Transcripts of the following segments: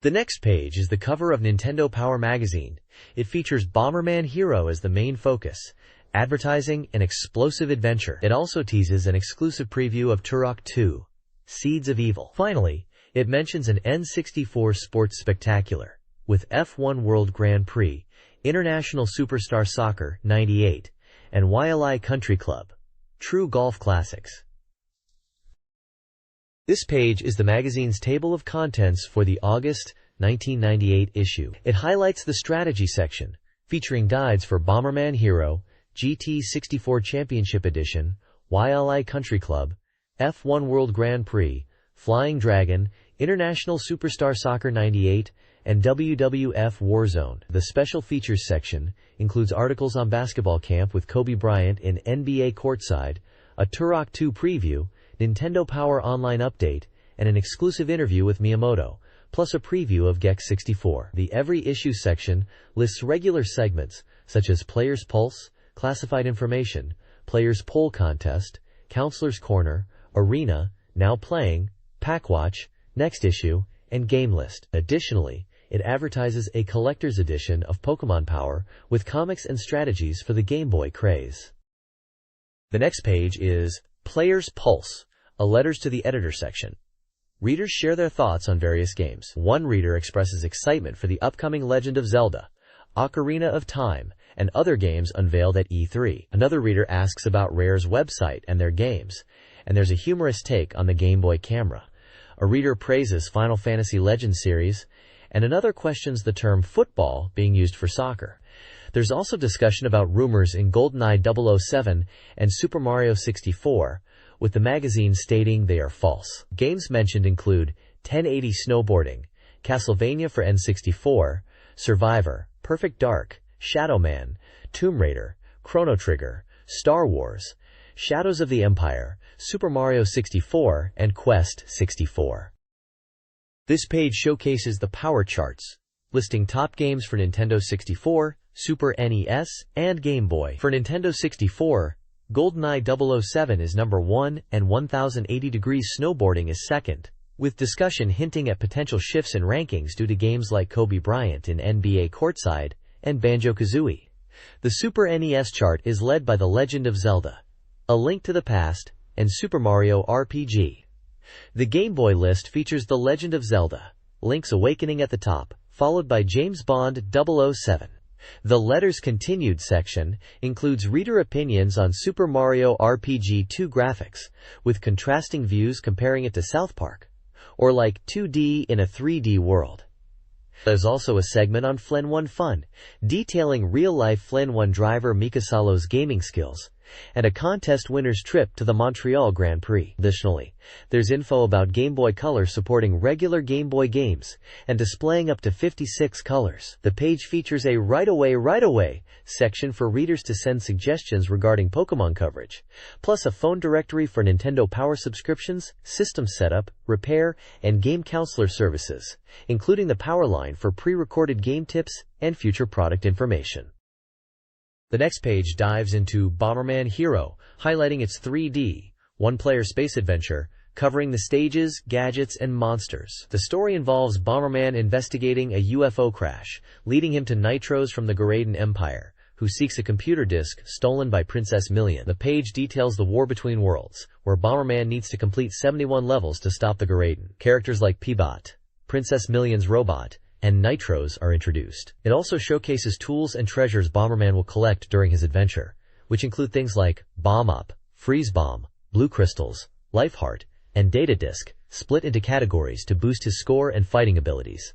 The next page is the cover of Nintendo Power magazine. It features Bomberman Hero as the main focus, advertising an explosive adventure. It also teases an exclusive preview of Turok 2, Seeds of Evil. Finally, it mentions an N64 sports spectacular, with F1 World Grand Prix, International Superstar Soccer 98, and YLI Country Club, True Golf Classics. This page is the magazine's table of contents for the August 1998 issue. It highlights the strategy section, featuring guides for Bomberman Hero, GT64 Championship Edition, YLI Country Club, F1 World Grand Prix, Flying Dragon, International Superstar Soccer 98, and WWF Warzone. The special features section includes articles on basketball camp with Kobe Bryant in NBA Courtside, a Turok 2 preview, Nintendo Power Online update, and an exclusive interview with Miyamoto, plus a preview of Gex 64. The Every Issue section lists regular segments such as Player's Pulse, Classified Information, Player's Poll Contest, Counselor's Corner, Arena, Now Playing, Pack Watch, Next Issue, and Game List. Additionally, it advertises a collector's edition of Pokemon Power with comics and strategies for the Game Boy craze. The next page is Player's Pulse, a Letters to the Editor section. Readers share their thoughts on various games. One reader expresses excitement for the upcoming Legend of Zelda, Ocarina of Time, and other games unveiled at E3. Another reader asks about Rare's website and their games, and there's a humorous take on the Game Boy camera. A reader praises Final Fantasy Legends series, and another questions the term football being used for soccer. There's also discussion about rumors in GoldenEye 007 and Super Mario 64, with the magazine stating they are false. Games mentioned include 1080 Snowboarding, Castlevania for N64, Survivor, Perfect Dark, Shadow Man, Tomb Raider, Chrono Trigger, Star Wars, Shadows of the Empire, Super Mario 64, and Quest 64. This page showcases the power charts, listing top games for Nintendo 64, Super NES, and Game Boy. For Nintendo 64, GoldenEye 007 is number 1 and 1080 Degrees Snowboarding is second, with discussion hinting at potential shifts in rankings due to games like Kobe Bryant in NBA Courtside and Banjo-Kazooie. The Super NES chart is led by The Legend of Zelda, A Link to the Past, and Super Mario RPG. The Game Boy list features The Legend of Zelda, Link's Awakening at the top, followed by James Bond 007. The Letters Continued section includes reader opinions on Super Mario RPG 2 graphics, with contrasting views comparing it to South Park, or like 2D in a 3D world. There's also a segment on Flen 1 Fun, detailing real-life Flen 1 driver Mikasalo's gaming skills, and a contest winner's trip to the Montreal Grand Prix. Additionally, there's info about Game Boy Color supporting regular Game Boy games and displaying up to 56 colors. The page features a right away section for readers to send suggestions regarding Pokemon coverage, plus a phone directory for Nintendo Power subscriptions, system setup, repair, and game counselor services, including the Power line for pre-recorded game tips and future product information. The next page dives into Bomberman Hero, highlighting its 3D, one-player space adventure, covering the stages, gadgets, and monsters. The story involves Bomberman investigating a UFO crash, leading him to Nitros from the Garadan Empire, who seeks a computer disk stolen by Princess Million. The page details the war between worlds, where Bomberman needs to complete 71 levels to stop the Garadan. Characters like P-Bot, Princess Million's robot, and Nitros are introduced. It also showcases tools and treasures Bomberman will collect during his adventure, which include things like Bomb Up, Freeze Bomb, Blue Crystals, Life Heart, and Data Disk, split into categories to boost his score and fighting abilities.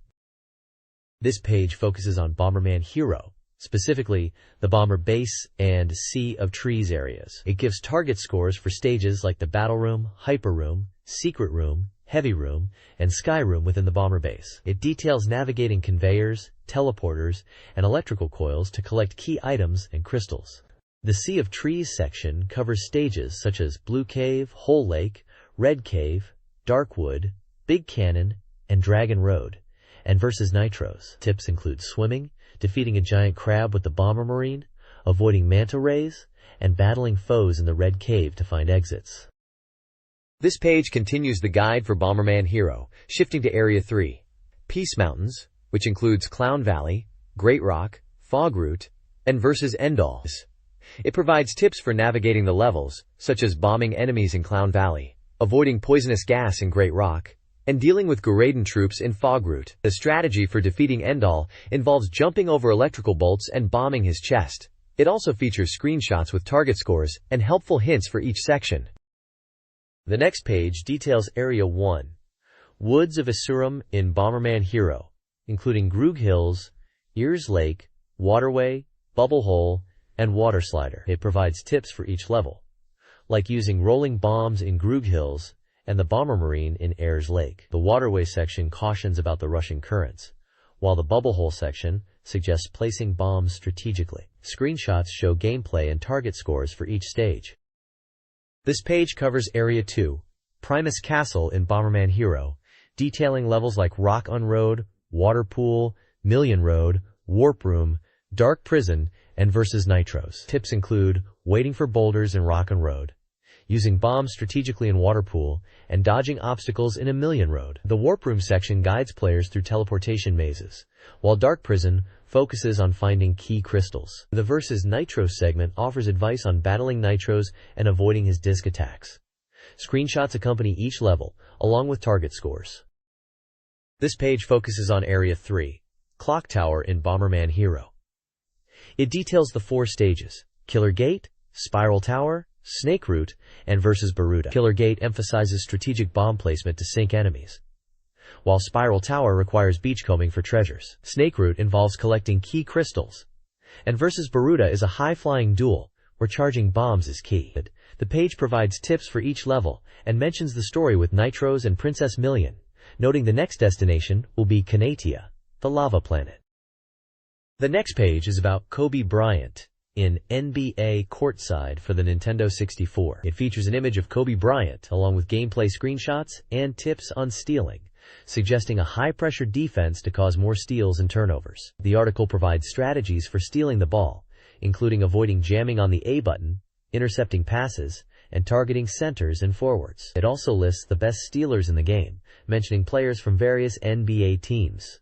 This page focuses on Bomberman Hero, specifically the Bomber Base and Sea of Trees areas. It gives target scores for stages like the Battle Room, Hyper Room, Secret Room, Heavy Room, and Sky Room within the Bomber Base. It details navigating conveyors, teleporters, and electrical coils to collect key items and crystals. The Sea of Trees section covers stages such as Blue Cave, Whole Lake, Red Cave, Darkwood, Big Cannon, and Dragon Road, and versus Nitros. Tips include swimming, defeating a giant crab with the Bomber Marine, avoiding manta rays, and battling foes in the Red Cave to find exits. This page continues the guide for Bomberman Hero, shifting to Area 3. Peace Mountains, which includes Clown Valley, Great Rock, Fog Route, and versus Endall. It provides tips for navigating the levels, such as bombing enemies in Clown Valley, avoiding poisonous gas in Great Rock, and dealing with Guraden troops in Fog Route. The strategy for defeating Endall involves jumping over electrical bolts and bombing his chest. It also features screenshots with target scores and helpful hints for each section. The next page details Area 1, Woods of Isurum in Bomberman Hero, including Groog Hills, Ears Lake, Waterway, Bubble Hole, and Water Slider. It provides tips for each level, like using rolling bombs in Groog Hills and the Bomber Marine in Ayers Lake. The Waterway section cautions about the rushing currents, while the Bubble Hole section suggests placing bombs strategically. Screenshots show gameplay and target scores for each stage. This page covers Area 2, Primus Castle in Bomberman Hero, detailing levels like Rock On Road, Water Pool, Million Road, Warp Room, Dark Prison, and versus Nitros. Tips include waiting for boulders in Rock On Road, using bombs strategically in Water Pool, and dodging obstacles in a Million Road. The Warp Room section guides players through teleportation mazes, while Dark Prison focuses on finding key crystals. The versus Nitros segment offers advice on battling Nitros and avoiding his disc attacks. Screenshots accompany each level, along with target scores. This page focuses on Area 3, Clock Tower in Bomberman Hero. It details the 4 stages: Killer Gate, Spiral Tower, Snake Route, and versus Baruta. Killer Gate emphasizes strategic bomb placement to sink enemies, while Spiral Tower requires beachcombing for treasures. Snake Route involves collecting key crystals, and versus Baruta is a high-flying duel where charging bombs is key. The page provides tips for each level and mentions the story with Nitros and Princess Million, noting the next destination will be Canatia, the lava planet. The next page is about Kobe Bryant in NBA Courtside for the Nintendo 64. It features an image of Kobe Bryant along with gameplay screenshots and tips on stealing, suggesting a high-pressure defense to cause more steals and turnovers. The article provides strategies for stealing the ball, including avoiding jamming on the A button, intercepting passes, and targeting centers and forwards. It also lists the best stealers in the game, mentioning players from various NBA teams.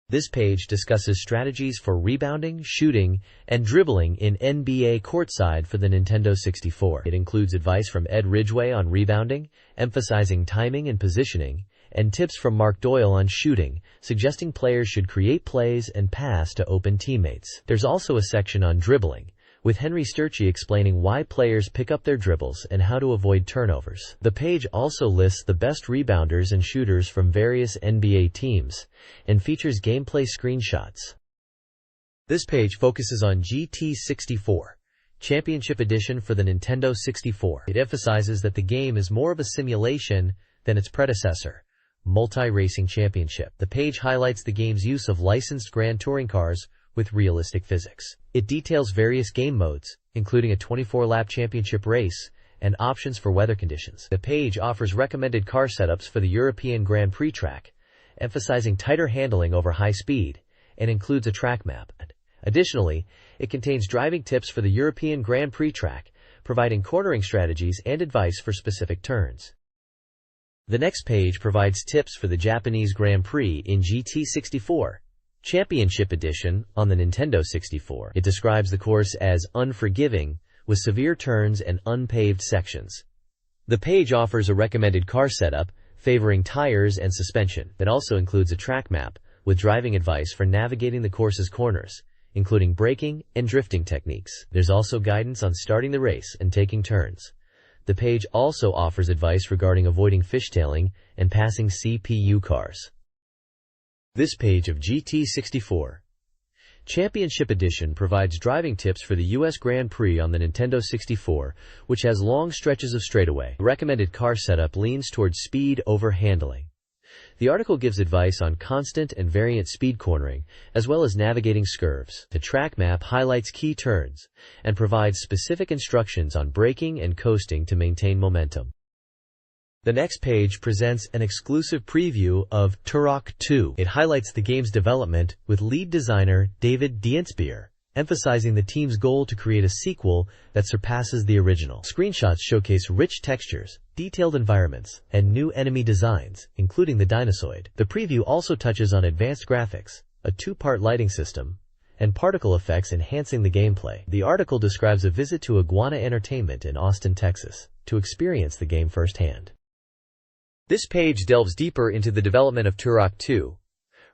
This page discusses strategies for rebounding, shooting, and dribbling in NBA Courtside for the Nintendo 64. It includes advice from Ed Ridgway on rebounding, emphasizing timing and positioning, and tips from Mark Doyle on shooting, suggesting players should create plays and pass to open teammates. There's also a section on dribbling, with Henry Sturchy explaining why players pick up their dribbles and how to avoid turnovers. The page also lists the best rebounders and shooters from various NBA teams, and features gameplay screenshots. This page focuses on GT64, Championship Edition for the Nintendo 64. It emphasizes that the game is more of a simulation than its predecessor, Multi-Racing Championship. The page highlights the game's use of licensed Grand Touring cars with realistic physics. It details various game modes, including a 24-lap championship race, and options for weather conditions. The page offers recommended car setups for the European Grand Prix track, emphasizing tighter handling over high speed, and includes a track map. Additionally, it contains driving tips for the European Grand Prix track, providing cornering strategies and advice for specific turns. The next page provides tips for the Japanese Grand Prix in GT64, Championship Edition on the Nintendo 64. It describes the course as unforgiving, with severe turns and unpaved sections. The page offers a recommended car setup, favoring tires and suspension. It also includes a track map, with driving advice for navigating the course's corners, including braking and drifting techniques. There's also guidance on starting the race and taking turns. The page also offers advice regarding avoiding fishtailing and passing CPU cars. This page of GT64 Championship Edition provides driving tips for the U.S. Grand Prix on the Nintendo 64, which has long stretches of straightaway. The recommended car setup leans towards speed over handling. The article gives advice on constant and variant speed cornering, as well as navigating scurves. The track map highlights key turns and provides specific instructions on braking and coasting to maintain momentum. The next page presents an exclusive preview of Turok 2. It highlights the game's development with lead designer David Dientsbier, emphasizing the team's goal to create a sequel that surpasses the original. Screenshots showcase rich textures, detailed environments, and new enemy designs, including the Dinosaur. The preview also touches on advanced graphics, a two-part lighting system, and particle effects enhancing the gameplay. The article describes a visit to Iguana Entertainment in Austin, Texas, to experience the game firsthand. This page delves deeper into the development of Turok 2,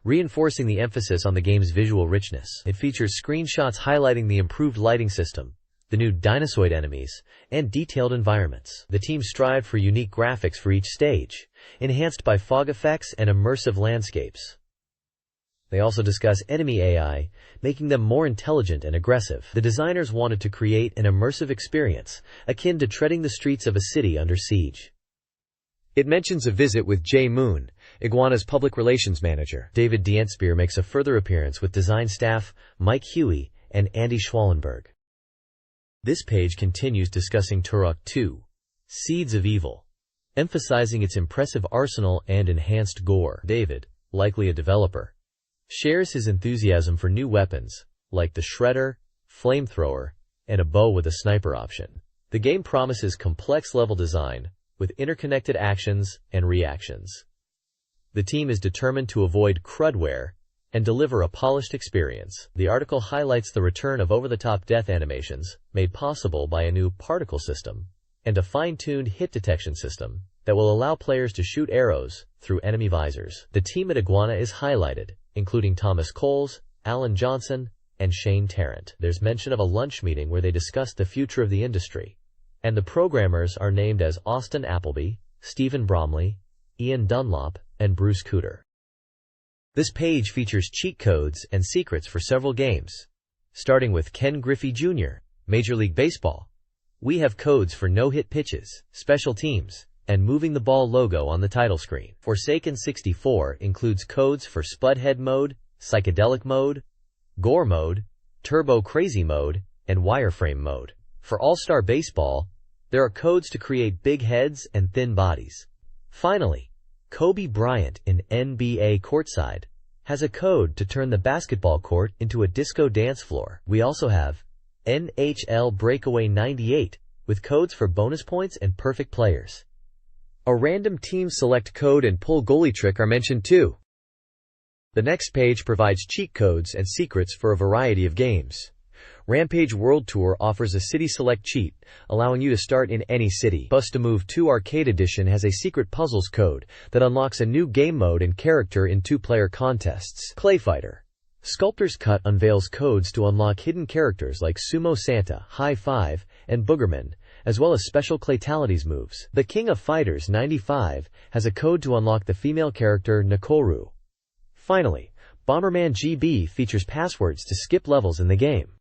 reinforcing the emphasis on the game's visual richness. It features screenshots highlighting the improved lighting system, the new Dinosaur enemies, and detailed environments. The team strived for unique graphics for each stage, enhanced by fog effects and immersive landscapes. They also discuss enemy AI, making them more intelligent and aggressive. The designers wanted to create an immersive experience, akin to treading the streets of a city under siege. It mentions a visit with Jay Moon, Iguana's public relations manager. David Dientspear makes a further appearance with design staff Mike Huey and Andy Schwallenberg. This page continues discussing Turok 2, Seeds of Evil, emphasizing its impressive arsenal and enhanced gore. David, likely a developer, shares his enthusiasm for new weapons, like the Shredder, Flamethrower, and a bow with a sniper option. The game promises complex level design, with interconnected actions and reactions. The team is determined to avoid crudware and deliver a polished experience. The article highlights the return of over-the-top death animations, made possible by a new particle system, and a fine-tuned hit detection system that will allow players to shoot arrows through enemy visors. The team at Iguana is highlighted, including Thomas Coles, Alan Johnson, and Shane Tarrant. There's mention of a lunch meeting where they discussed the future of the industry, and the programmers are named as Austin Appleby, Stephen Bromley, Ian Dunlop, and Bruce Cooter. This page features cheat codes and secrets for several games. Starting with Ken Griffey Jr., Major League Baseball. We have codes for no-hit pitches, special teams, and moving the ball logo on the title screen. Forsaken 64 includes codes for Spudhead mode, Psychedelic mode, Gore mode, Turbo Crazy mode, and Wireframe mode. For All-Star Baseball, there are codes to create big heads and thin bodies. Finally, Kobe Bryant in NBA Courtside has a code to turn the basketball court into a disco dance floor. We also have NHL Breakaway 98 with codes for bonus points and perfect players. A random team select code and pull goalie trick are mentioned too. The next page provides cheat codes and secrets for a variety of games. Rampage World Tour offers a city select cheat, allowing you to start in any city. Bust a Move 2 Arcade Edition has a secret puzzles code that unlocks a new game mode and character in two-player contests. Clay Fighter Sculptor's Cut unveils codes to unlock hidden characters like Sumo Santa, High Five, and Boogerman, as well as special Claytalities moves. The King of Fighters 95 has a code to unlock the female character Nakoru. Finally, Bomberman GB features passwords to skip levels in the game.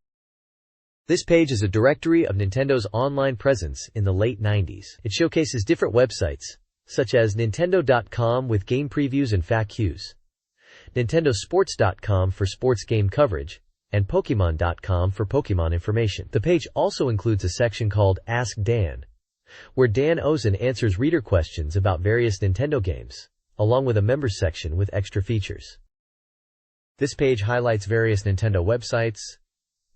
This page is a directory of Nintendo's online presence in the late 90s. It showcases different websites, such as Nintendo.com with game previews and FAQs, NintendoSports.com for sports game coverage, and Pokemon.com for Pokemon information. The page also includes a section called Ask Dan, where Dan Ozen answers reader questions about various Nintendo games, along with a members section with extra features. This page highlights various Nintendo websites.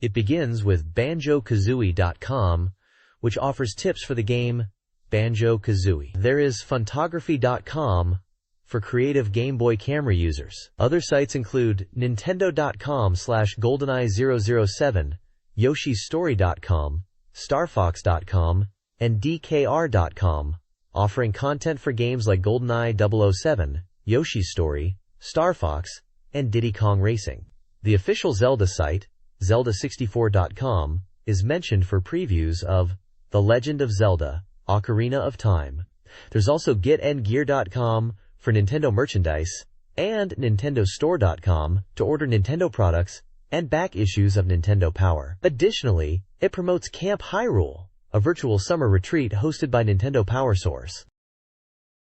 It begins with BanjoKazooie.com, which offers tips for the game Banjo-Kazooie. There is Photography.com for creative Game Boy camera users. Other sites include Nintendo.com/GoldenEye007, YoshiStory.com, StarFox.com, and DKR.com, offering content for games like GoldenEye 007, Yoshi's Story, Star Fox, and Diddy Kong Racing. The official Zelda site, Zelda64.com, is mentioned for previews of The Legend of Zelda, Ocarina of Time. There's also GetNGear.com for Nintendo merchandise, and NintendoStore.com to order Nintendo products and back issues of Nintendo Power. Additionally, it promotes Camp Hyrule, a virtual summer retreat hosted by Nintendo Power Source.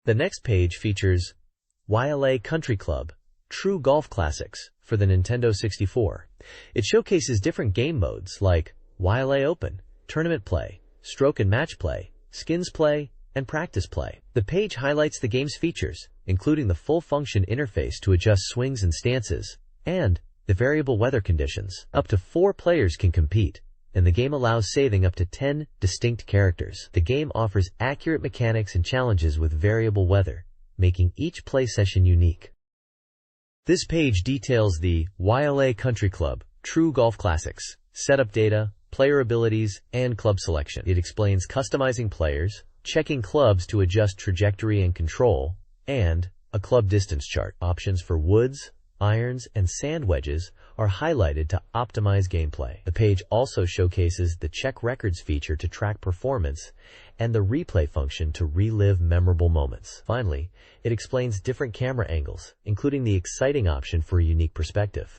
The next page features YLA Country Club, True Golf Classics for the Nintendo 64. It showcases different game modes like YLA Open, Tournament Play, Stroke and Match Play, Skins Play, and Practice Play. The page highlights the game's features, including the full-function interface to adjust swings and stances, and the variable weather conditions. Up to 4 players can compete, and the game allows saving up to 10 distinct characters. The game offers accurate mechanics and challenges with variable weather, making each play session unique. This page details the YLA Country Club True Golf Classics, setup data, player abilities, and club selection. It explains customizing players, checking clubs to adjust trajectory and control, and a club distance chart. Options for woods, irons, and sand wedges are highlighted to optimize gameplay. The page also showcases the check records feature to track performance and the replay function to relive memorable moments. Finally, it explains different camera angles, including the exciting option for a unique perspective.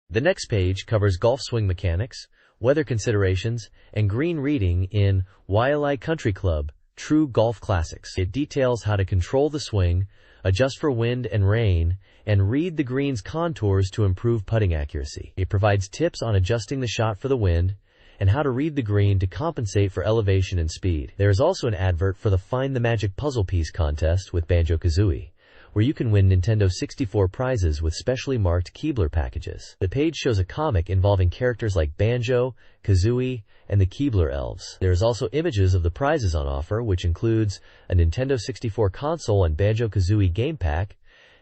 The next page covers golf swing mechanics, weather considerations, and green reading in YLI Country Club True Golf Classics. It details how to control the swing, adjust for wind and rain, and read the green's contours to improve putting accuracy. It provides tips on adjusting the shot for the wind and how to read the green to compensate for elevation and speed. There is also an advert for the Find the Magic Puzzle Piece contest with Banjo-Kazooie, where you can win Nintendo 64 prizes with specially marked Keebler packages. The page shows a comic involving characters like Banjo, Kazooie, and the Keebler elves. There is also images of the prizes on offer, which includes a Nintendo 64 console and Banjo-Kazooie game pack,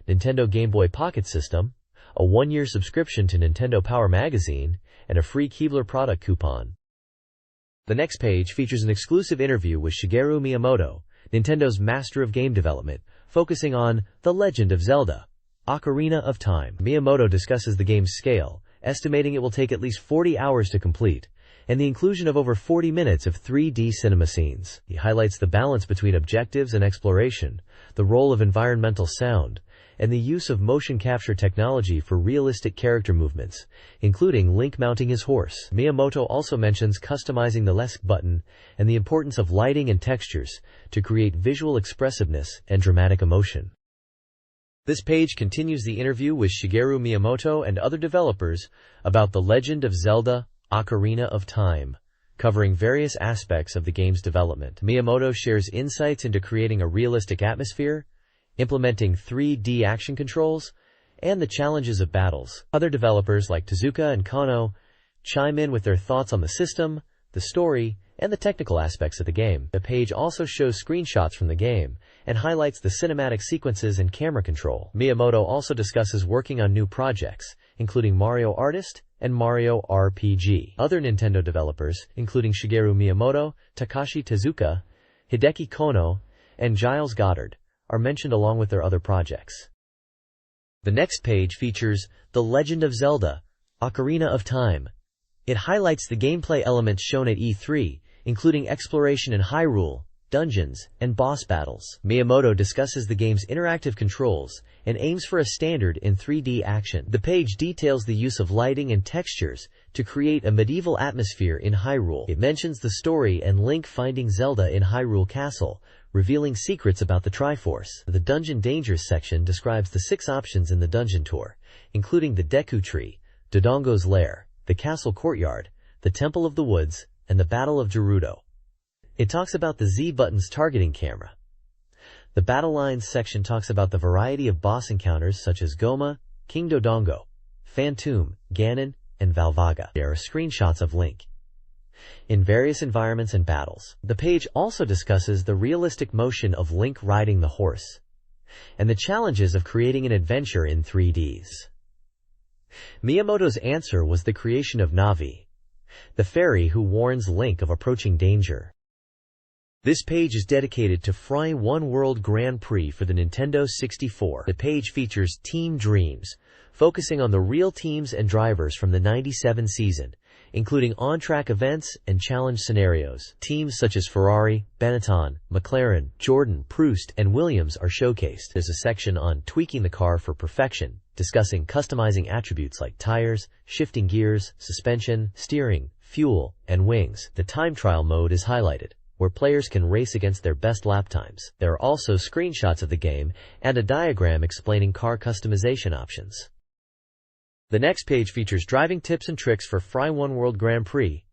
Nintendo Game Boy Pocket System, a 1-year subscription to Nintendo Power Magazine, and a free Keebler product coupon. The next page features an exclusive interview with Shigeru Miyamoto, Nintendo's master of game development, focusing on The Legend of Zelda: Ocarina of Time. Miyamoto discusses the game's scale, estimating it will take at least 40 hours to complete, and the inclusion of over 40 minutes of 3D cinema scenes. He highlights the balance between objectives and exploration, the role of environmental sound, and the use of motion capture technology for realistic character movements, including Link mounting his horse. Miyamoto also mentions customizing the Lesk button and the importance of lighting and textures to create visual expressiveness and dramatic emotion. This page continues the interview with Shigeru Miyamoto and other developers about The Legend of Zelda: Ocarina of Time, covering various aspects of the game's development. Miyamoto shares insights into creating a realistic atmosphere, implementing 3D action controls, and the challenges of battles. Other developers like Tezuka and Kano chime in with their thoughts on the system, the story, and the technical aspects of the game. The page also shows screenshots from the game and highlights the cinematic sequences and camera control. Miyamoto also discusses working on new projects, including Mario Artist and Mario RPG. Other Nintendo developers, including Shigeru Miyamoto, Takashi Tezuka, Hideki Kono, and Giles Goddard, are mentioned along with their other projects. The next page features The Legend of Zelda: Ocarina of Time. It highlights the gameplay elements shown at E3, including exploration in Hyrule, dungeons, and boss battles. Miyamoto discusses the game's interactive controls and aims for a standard in 3D action. The page details the use of lighting and textures to create a medieval atmosphere in Hyrule. It mentions the story and Link finding Zelda in Hyrule Castle, revealing secrets about the Triforce. The Dungeon Dangers section describes the 6 options in the dungeon tour, including the Deku Tree, Dodongo's Lair, the Castle Courtyard, the Temple of the Woods, and the Battle of Gerudo. It talks about the Z button's targeting camera. The Battle Lines section talks about the variety of boss encounters such as Goma, King Dodongo, Phantoum, Ganon, and Valvaga. There are screenshots of Link in various environments and battles. The page also discusses the realistic motion of Link riding the horse and the challenges of creating an adventure in 3Ds. Miyamoto's answer was the creation of Navi, the fairy who warns Link of approaching danger. This page is dedicated to Fry One World Grand Prix for the Nintendo 64. The page features Team Dreams, focusing on the real teams and drivers from the '97 season, including on-track events and challenge scenarios. Teams such as Ferrari, Benetton, McLaren, Jordan, Proust, and Williams are showcased. There's a section on tweaking the car for perfection, discussing customizing attributes like tires, shifting gears, suspension, steering, fuel, and wings. The time trial mode is highlighted, where players can race against their best lap times. There are also screenshots of the game and a diagram explaining car customization options. The next page features driving tips and tricks for Fry One World Grand Prix,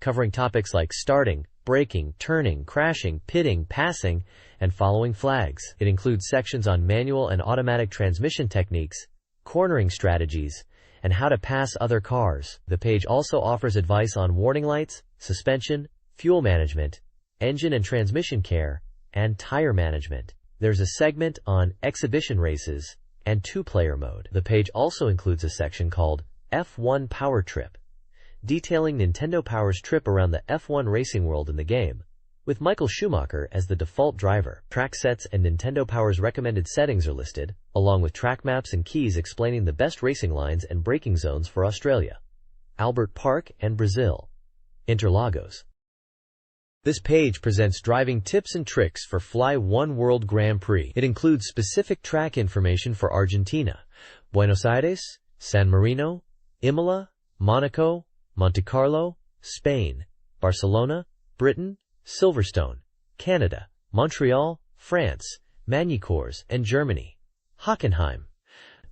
covering topics like starting, braking, turning, crashing, pitting, passing, and following flags. It includes sections on manual and automatic transmission techniques, cornering strategies, and how to pass other cars. The page also offers advice on warning lights, suspension, fuel management, engine and transmission care, and tire management. There's a segment on exhibition races and two-player mode. The page also includes a section called F1 Power Trip, detailing Nintendo Power's trip around the F1 racing world in the game, with Michael Schumacher as the default driver. Track sets and Nintendo Power's recommended settings are listed, along with track maps and keys explaining the best racing lines and braking zones for Australia, Albert Park, and Brazil, Interlagos. This page presents driving tips and tricks for Fly One World Grand Prix. It includes specific track information for Argentina, Buenos Aires, San Marino, Imola, Monaco, Monte Carlo, Spain, Barcelona, Britain, Silverstone, Canada, Montreal, France, Magny-Cours, and Germany, Hockenheim.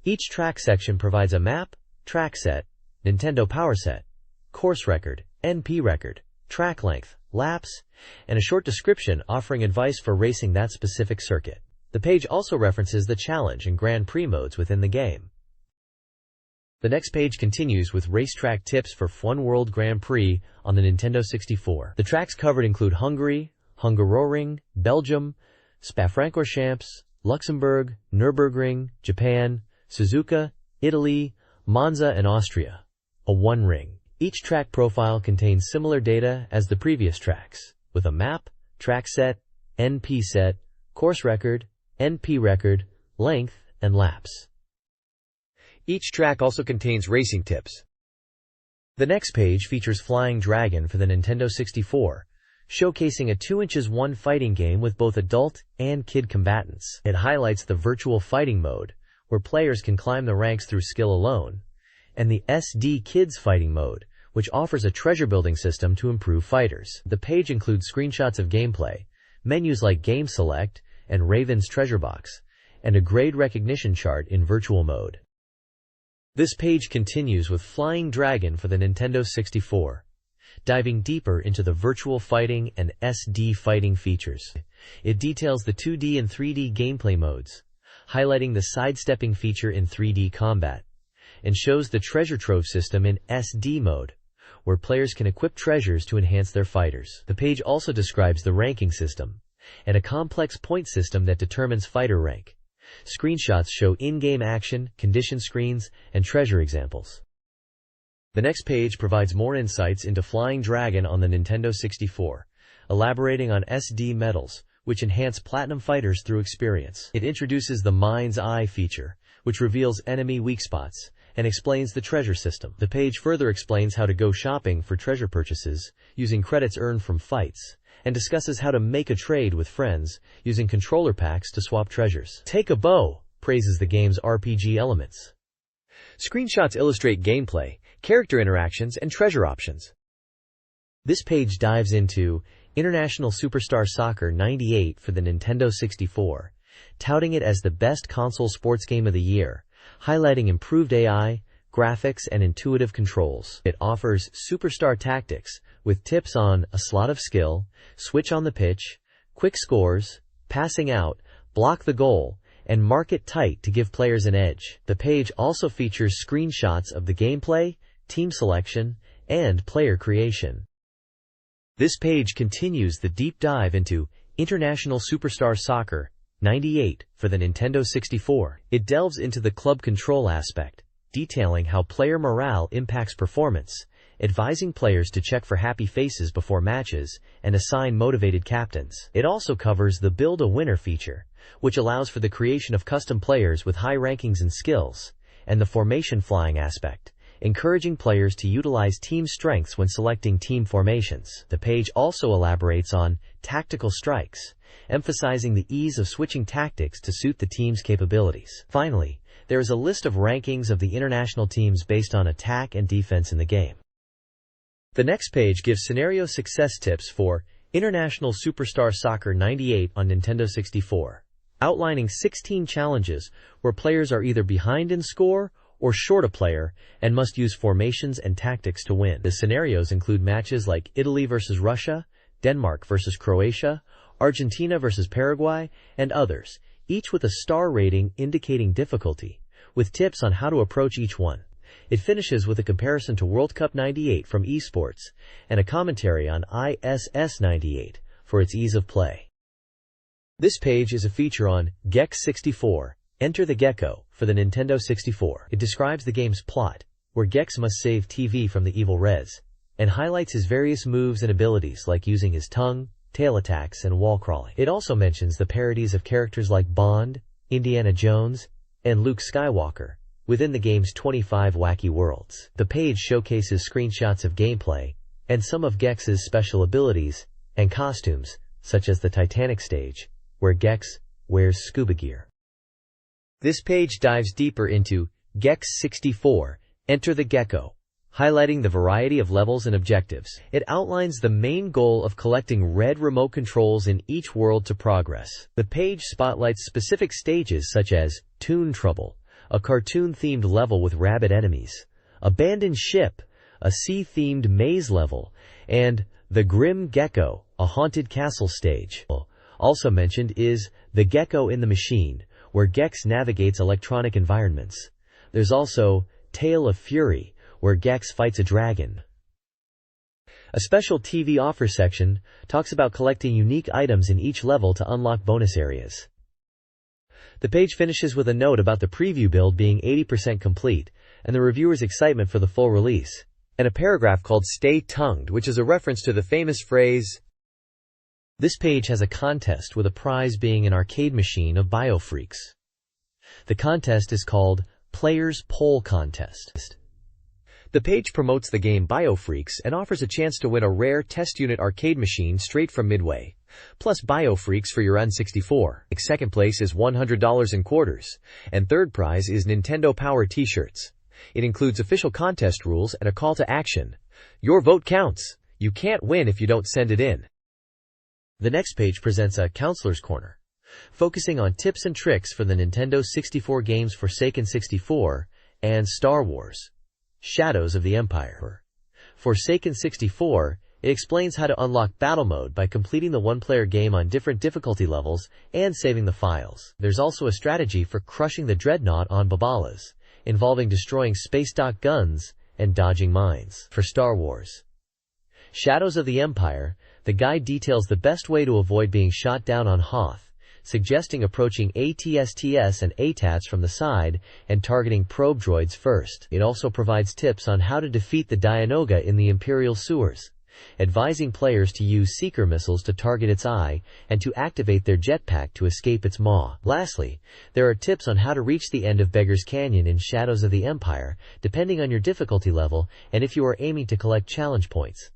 Each track section provides a map, track set, Nintendo Power set, course record, NP record, track length, laps, and a short description offering advice for racing that specific circuit. The page also references the challenge and Grand Prix modes within the game. The next page continues with racetrack tips for F1 World Grand Prix on the Nintendo 64. The tracks covered include Hungary, Hungaroring, Belgium, Spa-Francorchamps, Luxembourg, Nürburgring, Japan, Suzuka, Italy, Monza, and Austria. A one-ring. Each track profile contains similar data as the previous tracks, with a map, track set, NP set, course record, NP record, length, and laps. Each track also contains racing tips. The next page features Flying Dragon for the Nintendo 64, showcasing a 2-1 fighting game with both adult and kid combatants. It highlights the virtual fighting mode, where players can climb the ranks through skill alone, and the SD Kids fighting mode, which offers a treasure-building system to improve fighters. The page includes screenshots of gameplay, menus like Game Select and Raven's Treasure Box, and a grade recognition chart in virtual mode. This page continues with Flying Dragon for the Nintendo 64, diving deeper into the virtual fighting and SD fighting features. It details the 2D and 3D gameplay modes, highlighting the sidestepping feature in 3D combat, and shows the treasure trove system in SD mode, where players can equip treasures to enhance their fighters. The page also describes the ranking system, and a complex point system that determines fighter rank. Screenshots show in-game action, condition screens, and treasure examples. The next page provides more insights into Flying Dragon on the Nintendo 64, elaborating on SD medals, which enhance platinum fighters through experience. It introduces the Mind's Eye feature, which reveals enemy weak spots, and explains the treasure system. The page further explains how to go shopping for treasure purchases, using credits earned from fights, and discusses how to make a trade with friends, using controller packs to swap treasures. Take a Bow praises the game's RPG elements. Screenshots illustrate gameplay, character interactions, and treasure options. This page dives into International Superstar Soccer 98 for the Nintendo 64, touting it as the best console sports game of the year, highlighting improved AI, graphics, and intuitive controls. It offers Superstar Tactics, with tips on a slot of skill, switch on the pitch, quick scores, passing out, block the goal, and mark it tight to give players an edge. The page also features screenshots of the gameplay, team selection, and player creation. This page continues the deep dive into International Superstar Soccer 98 for the Nintendo 64. It delves into the club control aspect, detailing how player morale impacts performance, advising players to check for happy faces before matches, and assign motivated captains. It also covers the Build a Winner feature, which allows for the creation of custom players with high rankings and skills, and the formation flying aspect, encouraging players to utilize team strengths when selecting team formations. The page also elaborates on tactical strikes, emphasizing the ease of switching tactics to suit the team's capabilities. Finally, there is a list of rankings of the international teams based on attack and defense in the game. The next page gives scenario success tips for International Superstar Soccer 98 on Nintendo 64, outlining 16 challenges where players are either behind in score or short a player and must use formations and tactics to win. The scenarios include matches like Italy versus Russia, Denmark versus Croatia, Argentina versus Paraguay, and others, each with a star rating indicating difficulty, with tips on how to approach each one. It finishes with a comparison to World Cup 98 from esports and a commentary on ISS 98 for its ease of play. This page is a feature on Gex 64, Enter the Gecko, for the Nintendo 64. It describes the game's plot, where Gex must save TV from the evil Rez, and highlights his various moves and abilities like using his tongue, tail attacks, and wall crawling. It also mentions the parodies of characters like Bond, Indiana Jones, and Luke Skywalker within the game's 25 wacky worlds. The page showcases screenshots of gameplay and some of Gex's special abilities and costumes, such as the Titanic stage, where Gex wears scuba gear. This page dives deeper into Gex 64, Enter the Gecko, highlighting the variety of levels and objectives. It outlines the main goal of collecting red remote controls in each world to progress. The page spotlights specific stages such as Toon Trouble, a cartoon-themed level with rabid enemies, Abandoned Ship, a sea-themed maze level, and The Grim Gecko, a haunted castle stage. Also mentioned is The Gecko in the Machine, where Gex navigates electronic environments. There's also Tale of Fury, where Gex fights a dragon. A special TV offer section talks about collecting unique items in each level to unlock bonus areas. The page finishes with a note about the preview build being 80% complete and the reviewer's excitement for the full release, and a paragraph called Stay Tongued, which is a reference to the famous phrase. This page has a contest with a prize being an arcade machine of BioFreaks. The contest is called Players Poll Contest. The page promotes the game BioFreaks and offers a chance to win a rare test unit arcade machine straight from Midway, plus BioFreaks for your N64. Second place is $100 in quarters, and third prize is Nintendo Power t-shirts. It includes official contest rules and a call to action. Your vote counts. You can't win if you don't send it in. The next page presents a Counselor's Corner, focusing on tips and tricks for the Nintendo 64 games Forsaken 64 and Star Wars: Shadows of the Empire. Forsaken 64, it explains how to unlock battle mode by completing the one-player game on different difficulty levels and saving the files. There's also a strategy for crushing the Dreadnought on Babalas, involving destroying space dock guns and dodging mines. For Star Wars: Shadows of the Empire, the guide details the best way to avoid being shot down on Hoth, suggesting approaching ATSTs and ATATs from the side and targeting probe droids first. It also provides tips on how to defeat the Dianoga in the Imperial sewers, advising players to use seeker missiles to target its eye and to activate their jetpack to escape its maw. Lastly, there are tips on how to reach the end of Beggar's Canyon in Shadows of the Empire, depending on your difficulty level and if you are aiming to collect challenge points.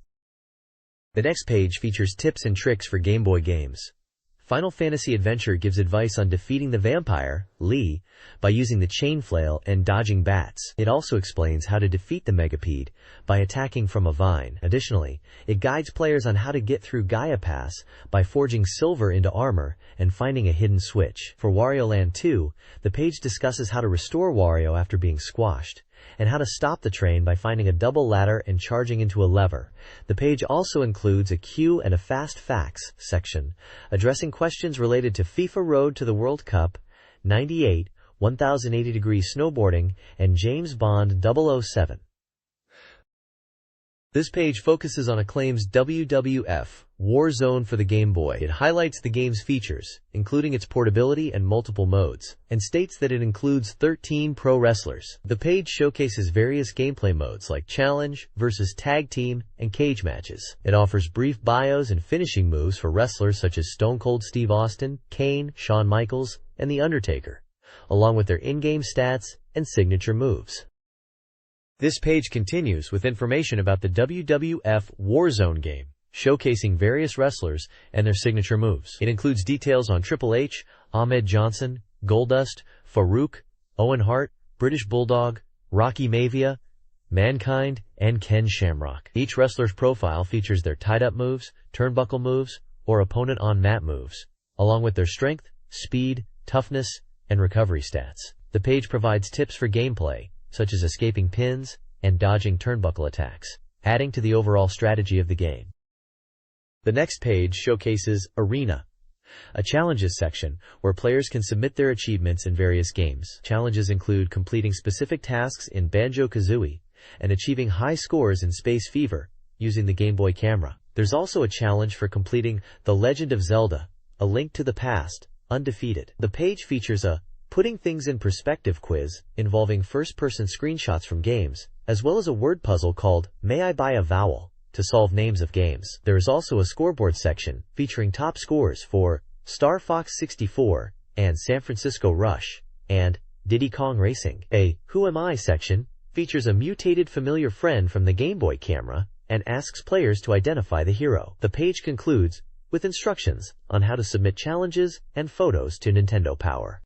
The next page features tips and tricks for Game Boy games. Final Fantasy Adventure gives advice on defeating the vampire, Lee, by using the chain flail and dodging bats. It also explains how to defeat the Megapede by attacking from a vine. Additionally, it guides players on how to get through Gaia Pass by forging silver into armor and finding a hidden switch. For Wario Land 2, the page discusses how to restore Wario after being squashed, and how to stop the train by finding a double ladder and charging into a lever. The page also includes a Q and a Fast Facts section, addressing questions related to FIFA Road to the World Cup, 98, 1080-degree snowboarding, and James Bond 007. This page focuses on Acclaim's WWF Warzone for the Game Boy. It highlights the game's features, including its portability and multiple modes, and states that it includes 13 pro wrestlers. The page showcases various gameplay modes like challenge, versus tag team, and cage matches. It offers brief bios and finishing moves for wrestlers such as Stone Cold Steve Austin, Kane, Shawn Michaels, and The Undertaker, along with their in-game stats and signature moves. This page continues with information about the WWF Warzone game, showcasing various wrestlers and their signature moves. It includes details on Triple H, Ahmed Johnson, Goldust, Farouk, Owen Hart, British Bulldog, Rocky Maivia, Mankind, and Ken Shamrock. Each wrestler's profile features their tied-up moves, turnbuckle moves, or opponent-on-mat moves, along with their strength, speed, toughness, and recovery stats. The page provides tips for gameplay, such as escaping pins and dodging turnbuckle attacks, adding to the overall strategy of the game. The next page showcases Arena, A challenges section, where players can submit their achievements in various games. Challenges include completing specific tasks in Banjo-Kazooie and achieving high scores in Space Fever using the Game Boy camera. There's also a challenge for completing The Legend of Zelda: A Link to the Past, Undefeated. The page features a Putting Things in Perspective quiz involving first-person screenshots from games, as well as a word puzzle called May I Buy a Vowel to solve names of games. There is also a scoreboard section featuring top scores for Star Fox 64 and San Francisco Rush and Diddy Kong Racing. A Who Am I section features a mutated familiar friend from the Game Boy camera and asks players to identify the hero. The page concludes with instructions on how to submit challenges and photos to Nintendo Power.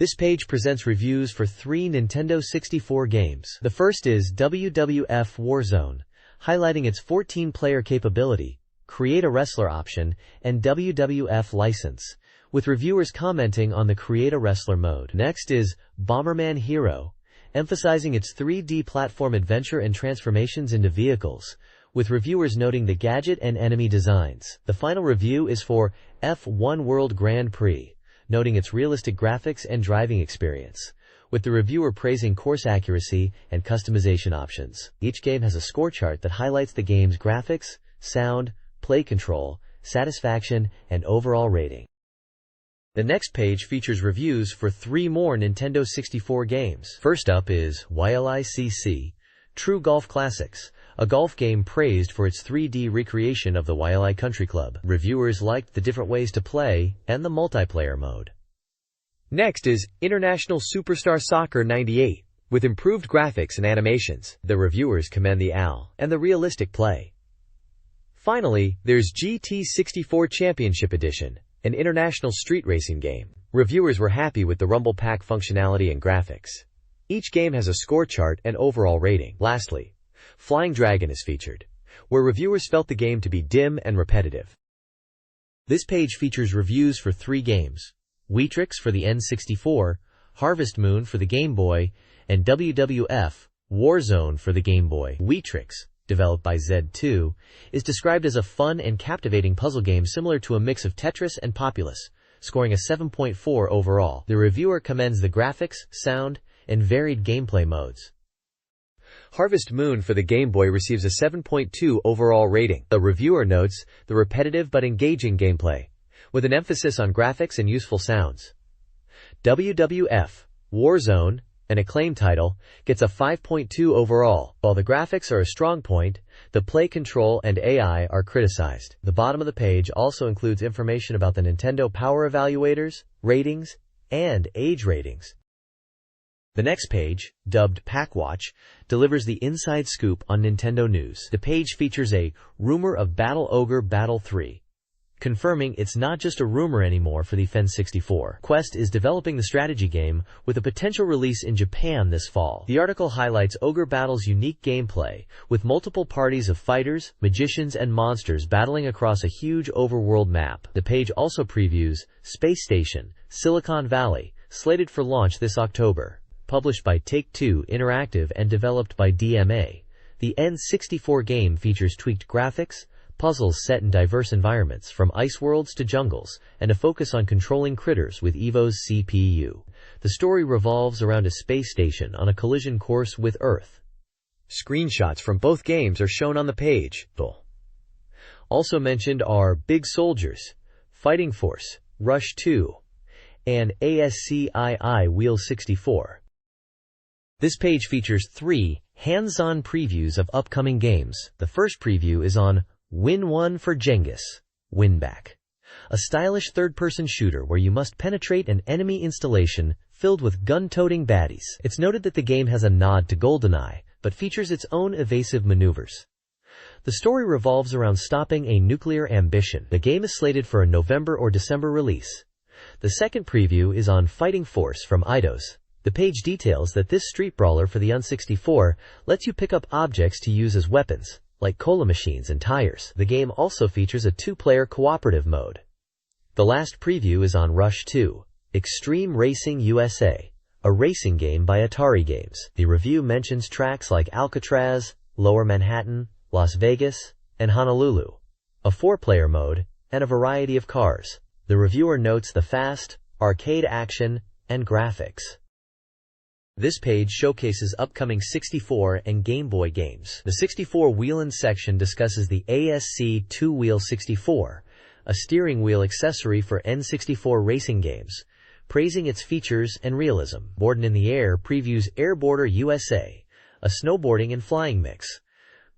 This page presents reviews for 3 Nintendo 64 games. The first is WWF Warzone, highlighting its 14-player capability, Create a Wrestler option, and WWF license, with reviewers commenting on the Create a Wrestler mode. Next is Bomberman Hero, emphasizing its 3D platform adventure and transformations into vehicles, with reviewers noting the gadget and enemy designs. The final review is for F1 World Grand Prix, noting its realistic graphics and driving experience, with the reviewer praising course accuracy and customization options. Each game has a score chart that highlights the game's graphics, sound, play control, satisfaction, and overall rating. The next page features reviews for 3 more Nintendo 64 games. First up is YLICC, True Golf Classics, a golf game praised for its 3D recreation of the YLI Country Club. Reviewers liked the different ways to play and the multiplayer mode. Next is International Superstar Soccer 98, with improved graphics and animations. The reviewers commend the AL and the realistic play. Finally, there's GT64 Championship Edition, an international street racing game. Reviewers were happy with the Rumble Pack functionality and graphics. Each game has a score chart and overall rating. Lastly, Flying Dragon is featured, where reviewers felt the game to be dim and repetitive. This page features reviews for 3 games: Weetrix for the N64, Harvest Moon for the Game Boy, and WWF Warzone for the Game Boy. Weetrix, developed by Z2, is described as a fun and captivating puzzle game similar to a mix of Tetris and Populous, scoring a 7.4 overall. The reviewer commends the graphics, sound, and varied gameplay modes. Harvest Moon for the Game Boy receives a 7.2 overall rating. The reviewer notes the repetitive but engaging gameplay, with an emphasis on graphics and useful sounds. WWF Warzone, an acclaimed title, gets a 5.2 overall. While the graphics are a strong point, the play control and AI are criticized. The bottom of the page also includes information about the Nintendo Power Evaluators, ratings, and age ratings. The next page, dubbed Packwatch, delivers the inside scoop on Nintendo news. The page features a rumor of Battle Ogre Battle 3, confirming it's not just a rumor anymore for the N64. Quest is developing the strategy game with a potential release in Japan this fall. The article highlights Ogre Battle's unique gameplay, with multiple parties of fighters, magicians, and monsters battling across a huge overworld map. The page also previews Space Station, Silicon Valley, slated for launch this October. Published by Take-Two Interactive and developed by DMA, the N64 game features tweaked graphics, puzzles set in diverse environments from ice worlds to jungles, and a focus on controlling critters with Evo's CPU. The story revolves around a space station on a collision course with Earth. Screenshots from both games are shown on the page. Also mentioned are Big Soldiers, Fighting Force, Rush 2, and ASCII Wheel 64. This page features 3 hands-on previews of upcoming games. The first preview is on Win 1 for Genghis, Win Back, a stylish third-person shooter where you must penetrate an enemy installation filled with gun-toting baddies. It's noted that the game has a nod to GoldenEye, but features its own evasive maneuvers. The story revolves around stopping a nuclear ambition. The game is slated for a November or December release. The second preview is on Fighting Force from Eidos. The page details that this street brawler for the N64 lets you pick up objects to use as weapons, like cola machines and tires. The game also features a 2-player cooperative mode. The last preview is on Rush 2, Extreme Racing USA, a racing game by Atari Games. The review mentions tracks like Alcatraz, Lower Manhattan, Las Vegas, and Honolulu, a 4-player mode, and a variety of cars. The reviewer notes the fast, arcade action, and graphics. This page showcases upcoming 64 and Game Boy games. The 64 Wheelin' section discusses the ASC 2-Wheel 64, a steering wheel accessory for N64 racing games, praising its features and realism. Borden in the Air previews Airboarder USA, a snowboarding and flying mix.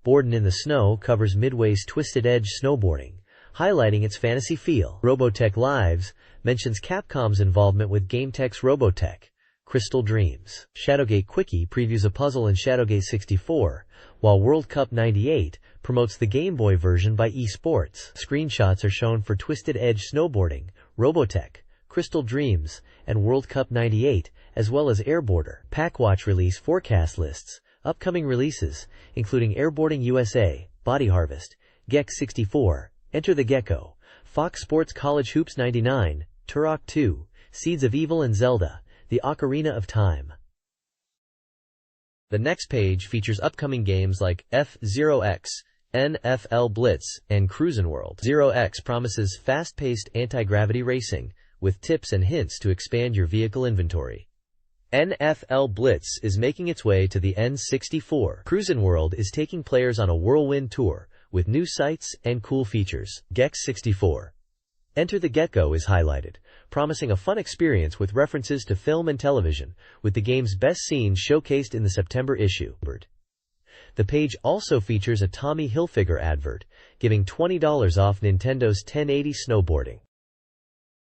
Borden in the Snow covers Midway's Twisted Edge snowboarding, highlighting its fantasy feel. Robotech Lives mentions Capcom's involvement with GameTech's Robotech, Crystal Dreams. Shadowgate Quickie previews a puzzle in Shadowgate 64, while World Cup 98 promotes the Game Boy version by eSports. Screenshots are shown for Twisted Edge Snowboarding, Robotech, Crystal Dreams, and World Cup 98, as well as Airboarder. Packwatch release forecast lists upcoming releases, including Airboarding USA, Body Harvest, Gex 64, Enter the Gecko, Fox Sports College Hoops 99, Turok 2, Seeds of Evil and Zelda, The Ocarina of Time. The next page features upcoming games like F-Zero-X, NFL Blitz, and Cruisin' World. Zero-X promises fast-paced anti-gravity racing, with tips and hints to expand your vehicle inventory. NFL Blitz is making its way to the N64. Cruisin' World is taking players on a whirlwind tour, with new sights and cool features. Gex 64. Enter the Gecko is highlighted, promising a fun experience with references to film and television, with the game's best scenes showcased in the September issue. The page also features a Tommy Hilfiger advert, giving $20 off Nintendo's 1080 snowboarding.